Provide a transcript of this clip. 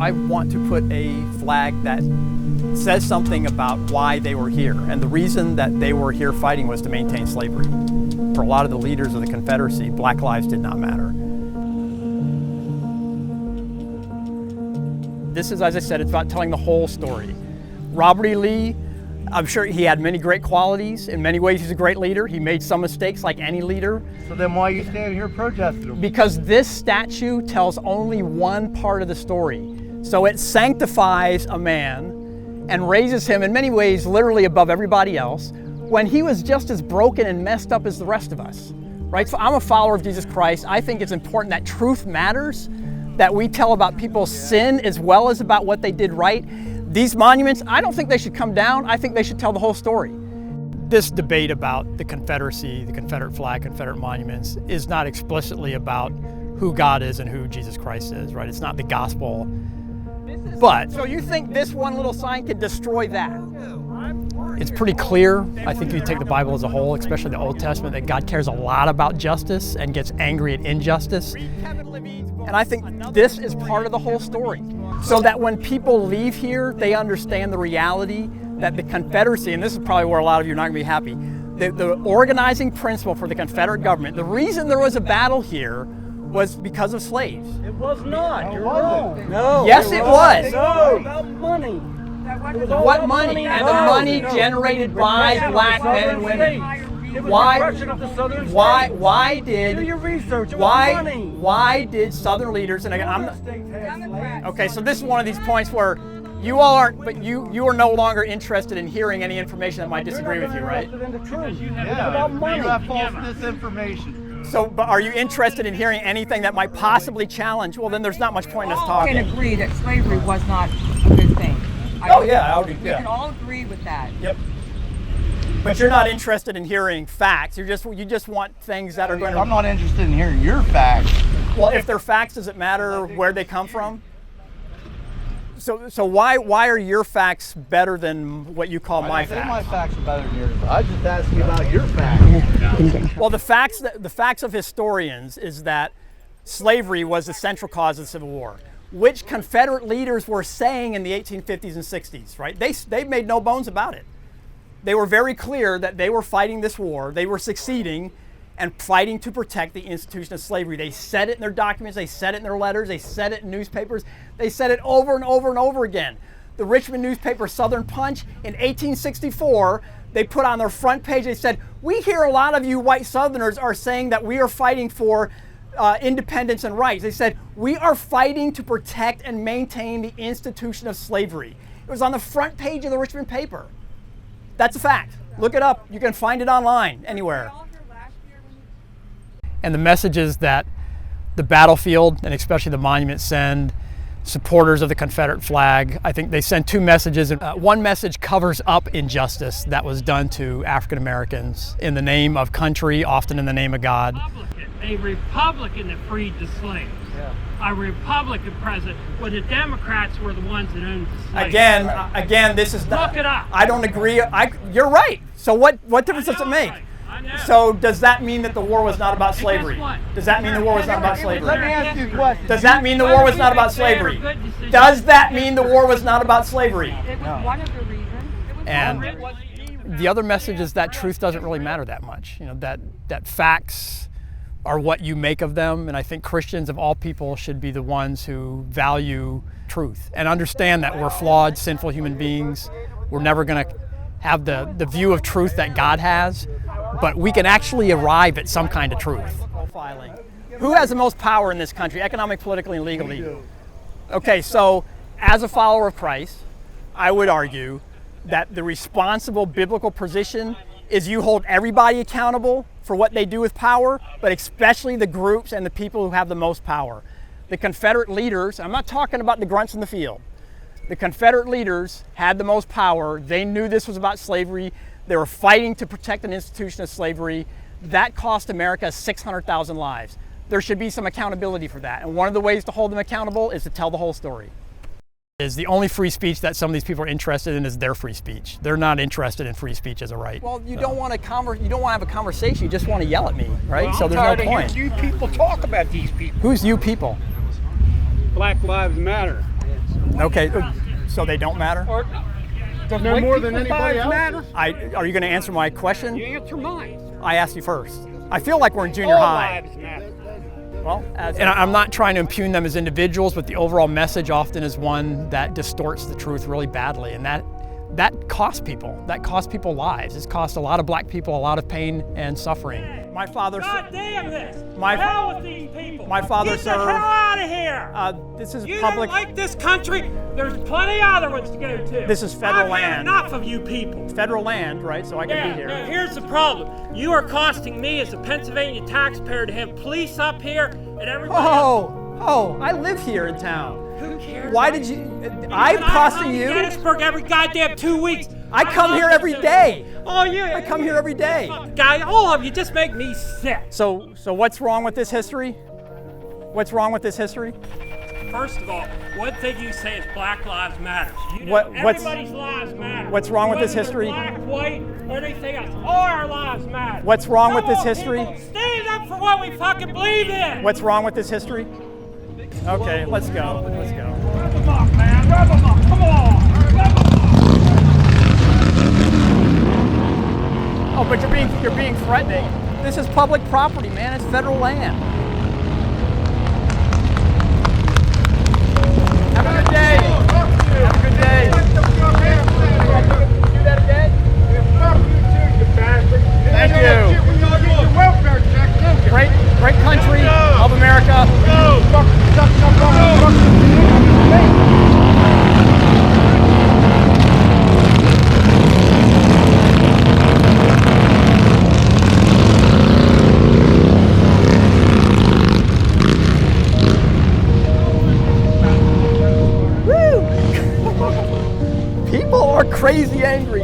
I want to put a flag that says something about why they were here. And the reason that they were here fighting was to maintain slavery. For a lot of the leaders of the Confederacy, black lives did not matter. This is, as I said, it's about telling the whole story. Robert E. Lee, I'm sure he had many great qualities. In many ways, he's a great leader. He made some mistakes like any leader. So then why are you standing here protesting him? Because this statue tells only one part of the story. So it sanctifies a man and raises him in many ways literally above everybody else when he was just as broken and messed up as the rest of us, right? So I'm a follower of Jesus Christ. I think it's important that truth matters, that we tell about people's sin as well as about what they did right. These monuments, I don't think they should come down. I think they should tell the whole story. This debate about the Confederacy, the Confederate flag, Confederate monuments is not explicitly about who God is and who Jesus Christ is, right? It's not the gospel. But, so you think this one little sign could destroy that? It's pretty clear, I think if you take the Bible as a whole, especially the Old Testament, that God cares a lot about justice and gets angry at injustice. And I think this is part of the whole story. So that when people leave here, they understand the reality that the Confederacy, and this is probably where a lot of you are not going to be happy, the organizing principle for the Confederate government, the reason there was a battle here was because of slaves. It was not. You're wrong. No. Yes, it was. No. About money. What money? And the money generated by black men and women. Why did? Do your research. Why did Southern leaders? And again, okay. So this is one of these points where you all aren't, but you are no longer interested in hearing any information that might disagree with you, right? Yeah. You have false disinformation. So, but are you interested in hearing anything that might possibly challenge? Well, then there's not much point in us talking. We can agree that slavery was not a good thing. I can all agree with that. Yep. But you're not interested in hearing facts. You just want things that are going to. I'm not interested in hearing your facts. Well, if they're facts, does it matter where they come from? So why are your facts better than what you call my facts? My facts are better than yours. I just asked you about your facts. Well, the facts of historians is that slavery was the central cause of the Civil War, which Confederate leaders were saying in the 1850s and 60s, right? They made no bones about it. They were very clear that they were fighting this war, they were succeeding, and fighting to protect the institution of slavery. They said it in their documents, they said it in their letters, they said it in newspapers, they said it over and over and over again. The Richmond newspaper Southern Punch in 1864, they put on their front page, they said, "We hear a lot of you white Southerners are saying that we are fighting for independence and rights." They said, "We are fighting to protect and maintain the institution of slavery." It was on the front page of the Richmond paper. That's a fact. Look it up. You can find it online, anywhere. And the messages that the battlefield, and especially the monument, send supporters of the Confederate flag, I think they send two messages. One message covers up injustice that was done to African Americans in the name of country, often in the name of God. A Republican that freed the slaves. Yeah. A Republican president, where the Democrats were the ones that owned the slaves. Again, this is not. Look it up. I don't agree. You're right. So what difference does it make? Right. So does that mean that the war was not about slavery? Does that mean the war was not about slavery? Let me ask you a question. Does that mean the war was not about slavery? Does that mean the war was not about slavery? It was one of the reasons. And the other message is that truth doesn't really matter that much. You know, that facts are what you make of them, and I think Christians of all people should be the ones who value truth and understand that we're flawed, sinful human beings. We're never going to have the view of truth that God has, but we can actually arrive at some kind of truth. Who has the most power in this country, economic, politically, and legally? Okay, so as a follower of Christ, I would argue that the responsible biblical position is you hold everybody accountable for what they do with power, but especially the groups and the people who have the most power. The Confederate leaders, I'm not talking about the grunts in the field. The Confederate leaders had the most power. They knew this was about slavery. They were fighting to protect an institution of slavery. That cost America 600,000 lives. There should be some accountability for that. And one of the ways to hold them accountable is to tell the whole story. Is the only free speech that some of these people are interested in is their free speech. They're not interested in free speech as a right. Well, you don't want to have a conversation. You just want to yell at me, right? Well, so there's no point. You people talk about these people. Who's you people? Black Lives Matter. Okay, so they don't matter? Or does No white more than people's anybody lives else? matter? Are you going to answer my question? You answer mine. I asked you first. I feel like we're in junior All high. lives matter. Well, and I'm not trying to impugn them as individuals, but the overall message often is one that distorts the truth really badly, and that costs people. That costs people lives. It's cost a lot of black people a lot of pain and suffering. My father. God damn this! My- hell with these people! my father Get the served- hell out of here! This is You public. don't like this country? There's plenty other ones to go to. This is federal I've land. had enough of you people. Federal land, right? So I can Yeah, be here. now here's the problem. You are costing me as a Pennsylvania taxpayer to have police up here and everybody else. Oh, I live here in town. Who cares? Why did you? I'm costing you. Gettysburg every goddamn 2 weeks. I come love here this every city. day. Oh, yeah. I come here every day. Guy, all of you just make me sick. So what's wrong with this history? What's wrong with this history? First of all, one thing you say is Black Lives Matter. You know, What's everybody's lives matter. what's wrong with this Whether they're history? Black, white, or anything else. All our lives matter. What's wrong with Come this on, history? people, stand up for what we fucking believe in. What's wrong with this history? Okay, let's go. Let's go. Rev them up, man. Rev them up. Come on. Rev them up. Oh, but you're being threatening. This is public property, man. It's federal land. Have a good day. Have a good day. Do that again? Thank you. Great country. Love America. Woo! People are crazy angry.